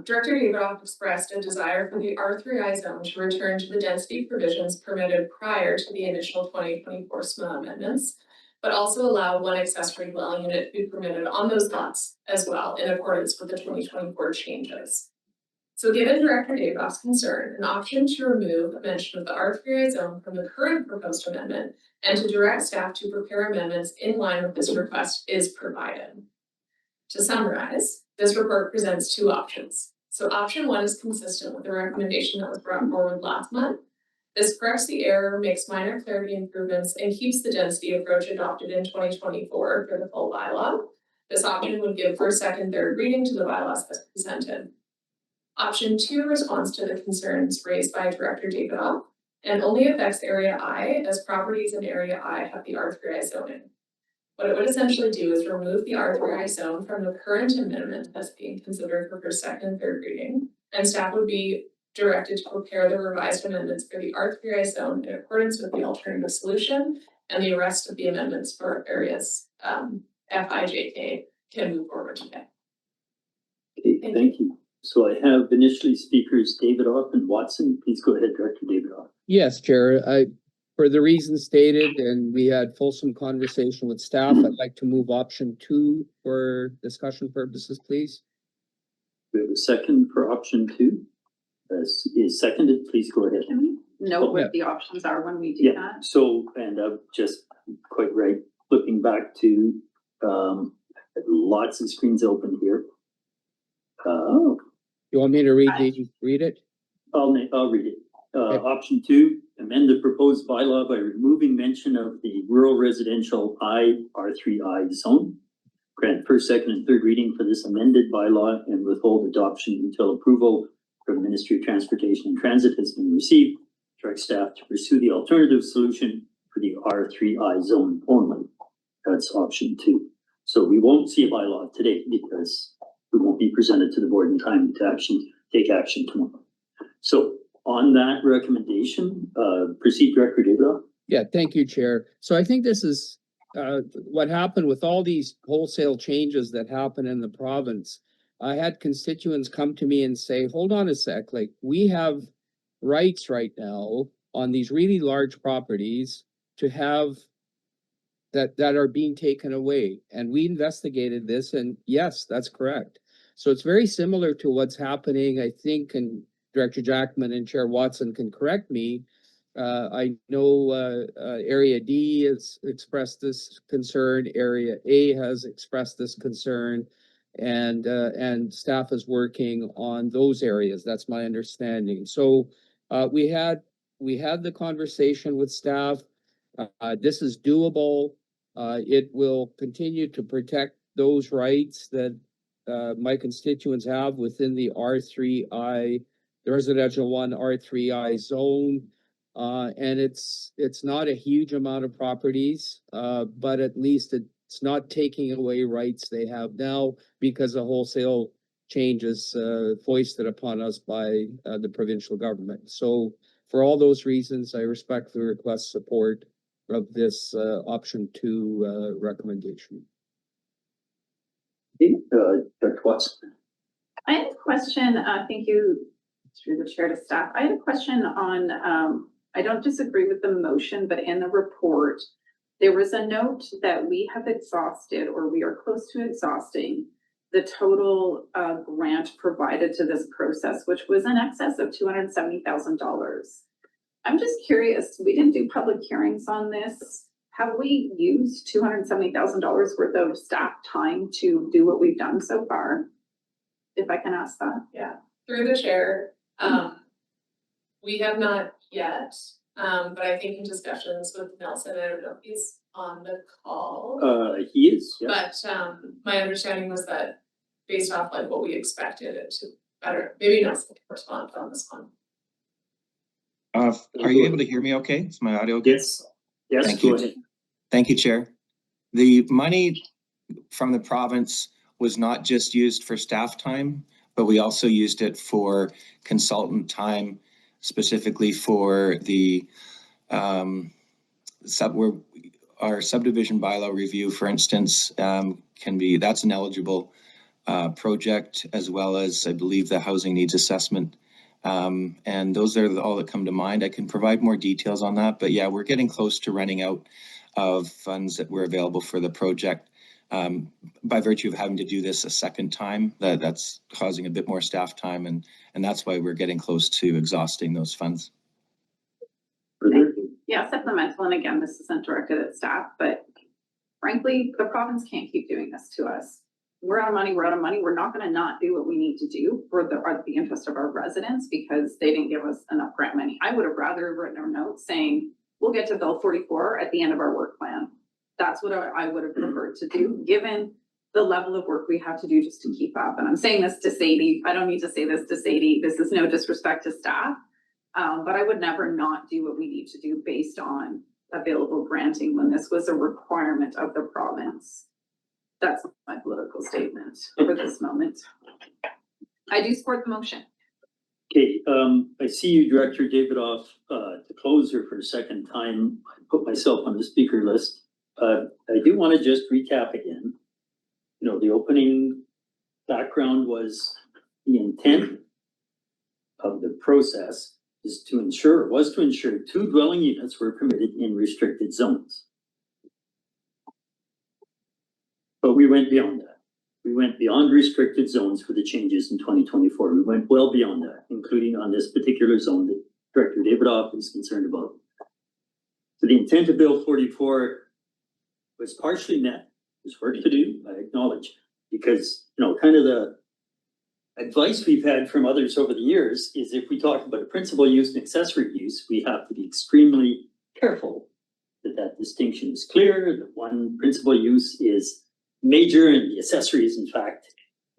Director Davidoff expressed a desire for the R3I zone to return to the density provisions permitted prior to the initial 2024 SMA amendments, but also allow 1 accessory dwelling unit to be permitted on those lots as well in accordance with the 2024 changes. So given Director Davidoff's concern, an option to remove a mention of the R3I zone from the current proposed amendment and to direct staff to prepare amendments in line with this request is provided. To summarize, this report presents 2 options. So option 1 is consistent with the recommendation that was brought forward last month. This corrects the error, makes minor clarity improvements, and keeps the density approach adopted in 2024 for the full bylaw. This option would give first, second, third reading to the bylaws as presented. Option 2 responds to the concerns raised by Director Davidoff and only affects area I, as properties in area I have the R3I zoning. What it would essentially do is remove the R3I zone from the current amendment that's being considered for first, second, and third reading, and staff would be directed to prepare the revised amendments for the R3I zone in accordance with the alternative solution, and the rest of the amendments for areas FIJK can move forward today.
Okay, thank you. So I have initially speakers Davidoff and Watson. Please go ahead, Director Davidoff.
Yes, Chair. For the reasons stated, and we had fulsome conversation with staff, I'd like to move option 2 for discussion purposes, please.
We have a second for option 2. Is seconded, please go ahead.
Can we note
Oh, yeah.
what the options are when we do
Yeah,
that?
so, and just quite right, flipping back to, lots of screens open here.
You want me to read it?
I'll read it.
Okay.
Option 2, amend the proposed bylaw by removing mention of the rural residential R3I zone. Grant first, second, and third reading for this amended bylaw and withhold adoption until approval from the Ministry of Transportation and Transit has been received. Direct staff to pursue the alternative solution for the R3I zone only. That's option 2. So we won't see a bylaw today because we won't be presented to the board in time to take action tomorrow. So on that recommendation, proceed, Director Davidoff.
Yeah, thank you, Chair. So I think this is what happened with all these wholesale changes that happen in the province. I had constituents come to me and say, hold on a sec, like we have rights right now on these really large properties to have that are being taken away. And we investigated this and yes, that's correct. So it's very similar to what's happening, I think, and Director Jackman and Chair Watson can correct me. I know Area D has expressed this concern, Area A has expressed this concern, and staff is working on those areas. That's my understanding. So we had the conversation with staff. This is doable. It will continue to protect those rights that my constituents have within the R3I, the residential 1 R3I zone. And it's not a huge amount of properties, but at least it's not taking away rights they have now because of wholesale changes foisted upon us by the provincial government. So for all those reasons, I respectfully request support of this option 2 recommendation.
Okay, Dr. Watson.
I had a question, thank you through the chair to staff. I had a question on, I don't disagree with the motion, but in the report, there was a note that we have exhausted or we are close to exhausting the total grant provided to this process, which was in excess of $270,000. I'm just curious, we didn't do public hearings on this. Have we used $270,000 worth of staff time to do what we've done so far? If I can ask that.
Yeah, through the chair, we have not yet, but I think in discussions with Nelson, I don't know if he's on the call.
He is, yeah.
But my understanding was that based off like what we expected it to better, maybe Nelson can respond on this one.
Are you able to hear me okay? Is my audio good?
Yes. Yes,
Thank
go
you.
ahead.
Thank you, Chair. The money from the province was not just used for staff time, but we also used it for consultant time, specifically for the our subdivision bylaw review, for instance, that's an eligible project, as well as I believe the housing needs assessment. And those are all that come to mind. I can provide more details on that, but yeah, we're getting close to running out of funds that were available for the project. By virtue of having to do this a second time, that's causing a bit more staff time, and that's why we're getting close to exhausting those funds.
Yeah, supplemental, and again, this isn't directed at staff, but frankly, the province can't keep doing this to us. We're out of money, we're not gonna not do what we need to do for the interest of our residents because they didn't give us enough grant money. I would have rather written a note saying, we'll get to bill 44 at the end of our work plan. That's what I would have preferred to do, given the level of work we have to do just to keep up. And I'm saying this to Sadie, I don't need to say this to Sadie, this is no disrespect to staff, but I would never not do what we need to do based on available granting when this was a requirement of the province. That's my political statement for this moment. I do support the motion.
Okay, I see you, Director Davidoff, to close her for a second time. I put myself on the speaker list. I do want to just recap again. You know, the opening background was the intent of the process was to ensure 2 dwelling units were permitted in restricted zones. But we went beyond that. We went beyond restricted zones for the changes in 2024. We went well beyond that, including on this particular zone that Director Davidoff is concerned about. So the intent of Bill 44 was partially met. There's work to do, I acknowledge, because, you know, kind of the advice we've had from others over the years is if we talk about a principal use and accessory use, we have to be extremely careful that that distinction is clear, that one principal use is major and the accessory is in fact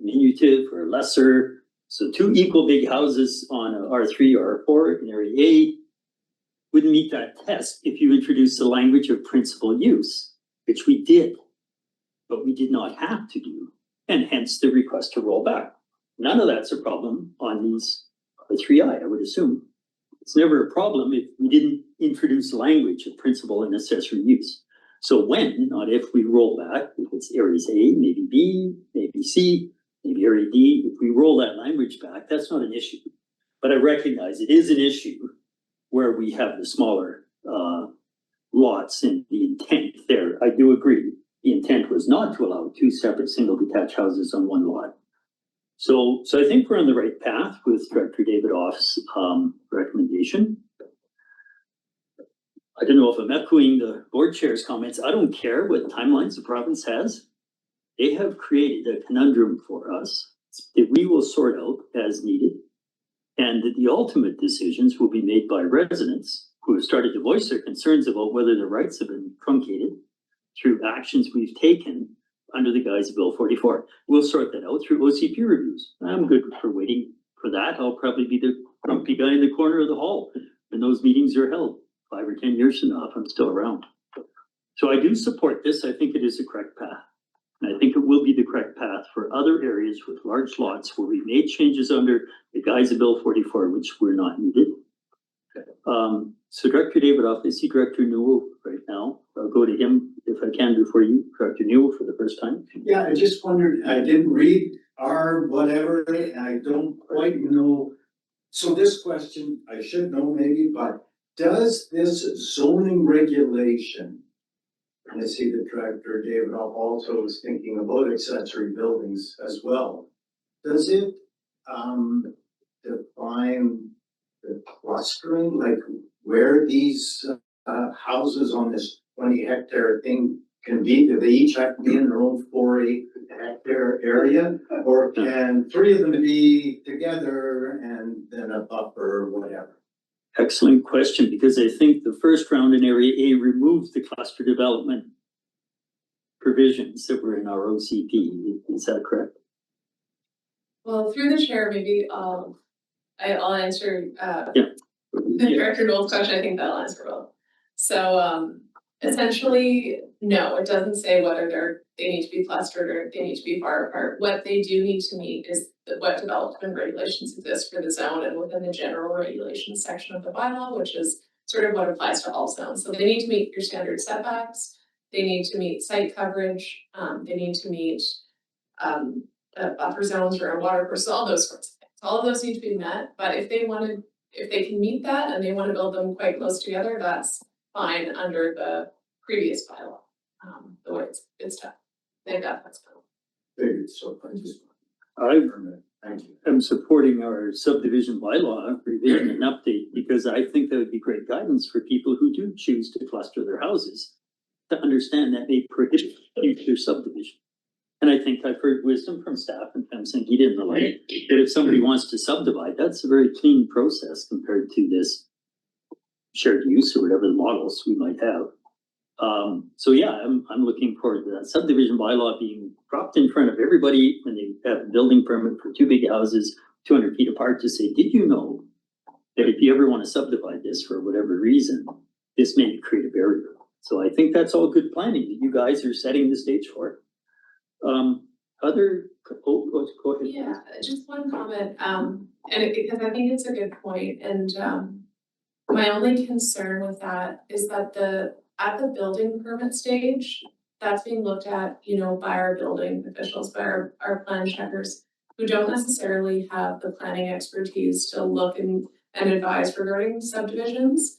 diminutive or lesser. So two equal big houses on a R3 or R4 in area A wouldn't meet that test if you introduce the language of principal use, which we did, but we did not have to do, and hence the request to roll back. None of that's a problem on these R3I, I would assume. It's never a problem if we didn't introduce language of principal and accessory use. So when, not if, we roll back, if it's areas A, maybe B, maybe C, maybe area D, if we roll that language back, that's not an issue. But I recognize it is an issue where we have the smaller lots and the intent there. I do agree. The intent was not to allow two separate single detached houses on one lot. So I think we're on the right path with Director Davidoff's recommendation. I don't know if I'm echoing the board chair's comments. I don't care what timelines the province has. They have created a conundrum for us that we will sort out as needed, and that the ultimate decisions will be made by residents who have started to voice their concerns about whether their rights have been truncated through actions we've taken under the guise of Bill 44. We'll sort that out through OCP reviews. I'm good for waiting for that. I'll probably be the grumpy guy in the corner of the hall when those meetings are held 5 or 10 years from now, if I'm still around. So I do support this. I think it is the correct path. And I think it will be the correct path for other areas with large lots where we made changes under the guise of Bill 44, which were not needed. So Director Davidoff, I see Director Newell right now. I'll go to him if I can before you, Director Newell, for the first time.
Yeah, I just wondered, I didn't read our whatever, and I don't quite know. So this question, I should know maybe, but does this zoning regulation, and I see that Director Davidoff also is thinking about accessory buildings as well. Does it define the clustering, like where these houses on this 20-hectare thing can be? Do they each have to be in their own 4-hectare area, or can 3 of them be together and then a buffer or whatever?
Excellent question, because I think the first round in Area A removed the cluster development provisions that were in our OCP. Is that correct?
Well, through the chair, maybe I'll answer Director Newell's question. I think that'll answer both. So essentially, no, it doesn't say whether they need to be clustered or they need to be far apart. What they do need to meet is what development regulations exist for the zone and within the general regulations section of the bylaw, which is sort of what applies to all zones. So they need to meet your standard setbacks. They need to meet site coverage. They need to meet buffer zones or water courses, all those sorts of things. All of those need to be met. But if they can meet that and they want to build them quite close together, that's fine under the previous bylaw. The way it's done. They've got that spell.
Figured so. Thank you.
I'm supporting our subdivision bylaw revision and update because I think that would be great guidance for people who do choose to cluster their houses to understand that may prohibit future subdivision. And I think I've heard wisdom from staff and from Sangeeta and the like, that if somebody wants to subdivide, that's a very clean process compared to this shared use or whatever the models we might have. So yeah, I'm looking forward to that subdivision bylaw being dropped in front of everybody when they have a building permit for 2 big houses 200 feet apart to say, did you know that if you ever want to subdivide this for whatever reason, this may create a barrier. So I think that's all good planning that you guys are setting the stage for. Go ahead.
Yeah, just one comment, because I think it's a good point, and my only concern with that is that at the building permit stage, that's being looked at, by our building officials, by our plan checkers, who don't necessarily have the planning expertise to look and advise regarding subdivisions.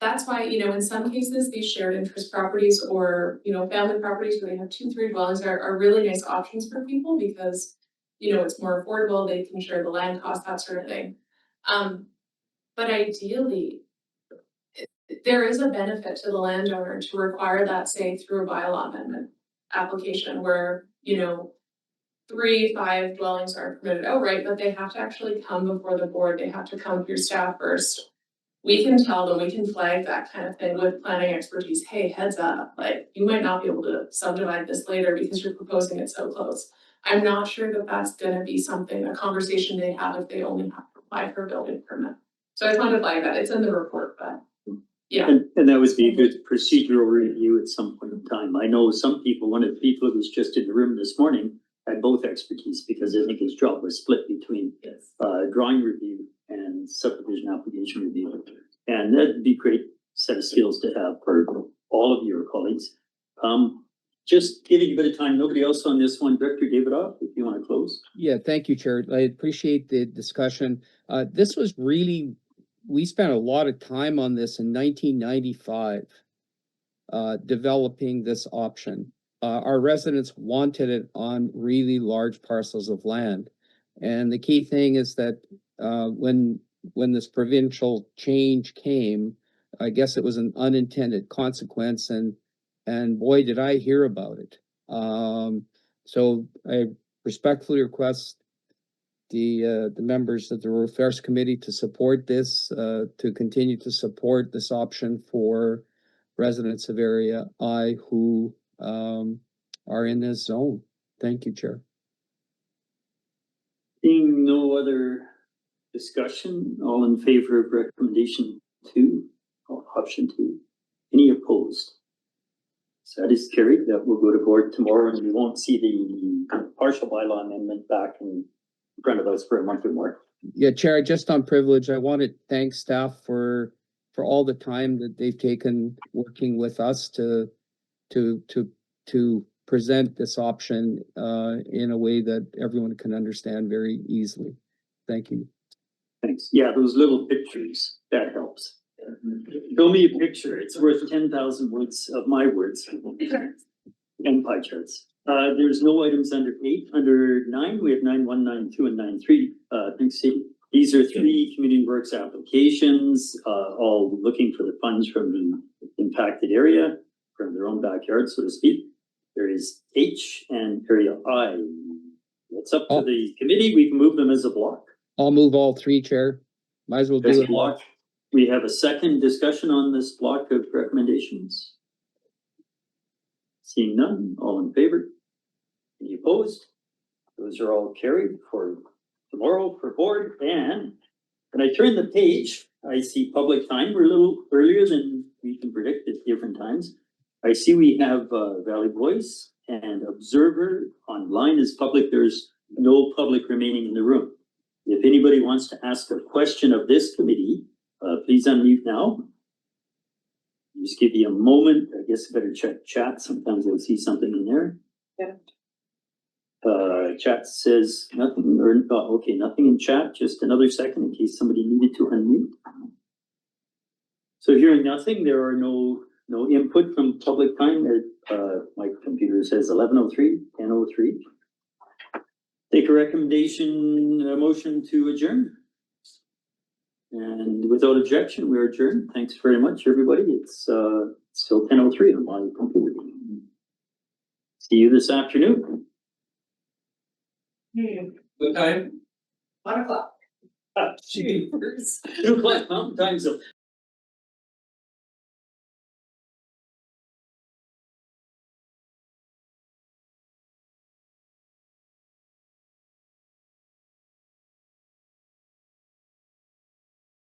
that's why, you know, in some cases, these shared interest properties or, you know, family properties where they have 2, 3 dwellings are really nice options for people because, you know, it's more affordable, they can share the land cost, that sort of thing. But ideally, there is a benefit to the landowner to require that, say, through a bylaw amendment application where, you know, 3, 5 dwellings are permitted outright, but they have to actually come before the board, they have to come through staff first. We can tell them, we can flag that kind of thing with planning expertise, hey, heads up, like, you might not be able to subdivide this later because you're proposing it so close. I'm not sure that that's gonna be something, a conversation they have if they only have to apply for a building permit. So I just wanted to flag that, it's in the report, but, yeah.
And that would be a good procedural review at some point in time. I know some people, one of the people who was just in the room this morning had both expertise because I think his job was split between drawing review and subdivision application review. And that'd be a great set of skills to have for all of your colleagues. Just giving you a bit of time, nobody else on this one, Director Davidoff, if you want to close.
Yeah, thank you, Chair. I appreciate the discussion. This was really, we spent a lot of time on this in 1995, developing this option. Our residents wanted it on really large parcels of land. And the key thing is that when this provincial change came, I guess it was an unintended consequence, and boy, did I hear about it. So I respectfully request the members of the Rural Affairs Committee to support this, to continue to support this option for residents of Area I who are in this zone. Thank you, Chair.
Seeing no other discussion, all in favor of recommendation 2, or option 2. Any opposed? So that is carried. That will go to board tomorrow, and we won't see the partial bylaw amendment back in front of us for a month or more.
Yeah, Chair, just on privilege, I want to thank staff for all the time that they've taken working with us to present this option in a way that everyone can understand very easily. Thank you.
Thanks. Yeah, those little pictures, that helps. Show me a picture. It's worth 10,000 words of my words. And pie charts. There's no items under 8. Under 9, we have 9.1, 9.2, and 9.3. Thanks, Steve. These are 3 community works applications, all looking for the funds from the impacted area, from their own backyard, so to speak. There is H and area I. It's up to the committee. We can move them as a block.
I'll move all 3, Chair. Might as well do it.
Block. We have a second discussion on this block of recommendations. Seeing none, all in favor? Any opposed? Those are all carried for tomorrow for board. And when I turn the page, I see public time. We're a little earlier than we can predict at different times. I see we have Valley Voice and Observer online as public. There's no public remaining in the room. If anybody wants to ask a question of this committee, please unmute now. Just give you a moment. I guess I better check chat. Sometimes I see something in there.
Yeah.
Chat says nothing, or okay, nothing in chat. Just another second in case somebody needed to unmute. So hearing nothing, there are no input from public time. My computer says 11:03, 10:03. Take a recommendation, a motion to adjourn. And without objection, we are adjourned. Thanks very much, everybody. It's still 10:03 on my computer. See you this afternoon.
What time?
1 o'clock.
Jeez. 2 o'clock Mountain Time Zone.